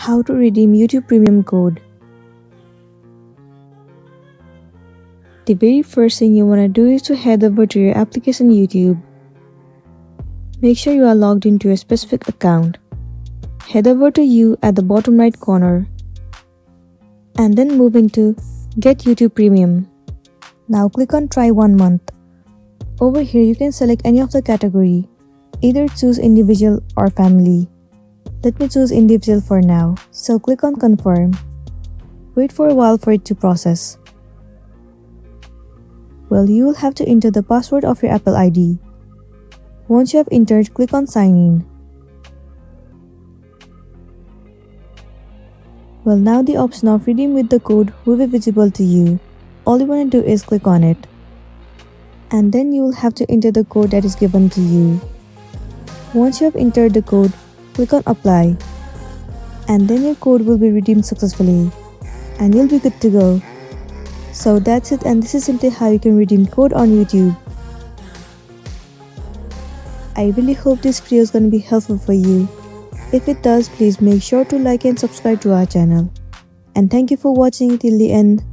how to redeem YouTube Premium code. The very first thing you want to do is to head over to your application YouTube. Make sure you are logged into a specific account. Head over to You at the bottom right corner and then move into Get YouTube Premium. Now click on Try 1 month. Over here you can select any of the category. Either choose individual or family. Let me choose individual for now, so click on Confirm. Wait for a while for it to process. Well, you will have to enter the password of your Apple ID. Once you have entered, click on Sign In. Well, now the option of Redeem with the code will be visible to you. All you want to do is click on it. And then you will have to enter the code that is given to you. Once you have entered the code, click on Apply. And then your code will be redeemed successfully. And you'll be good to go. So that's it, and this is simply how you can redeem code on YouTube. I really hope this video is going to be helpful for you. If it does, please make sure to like and subscribe to our channel. And thank you for watching till the end.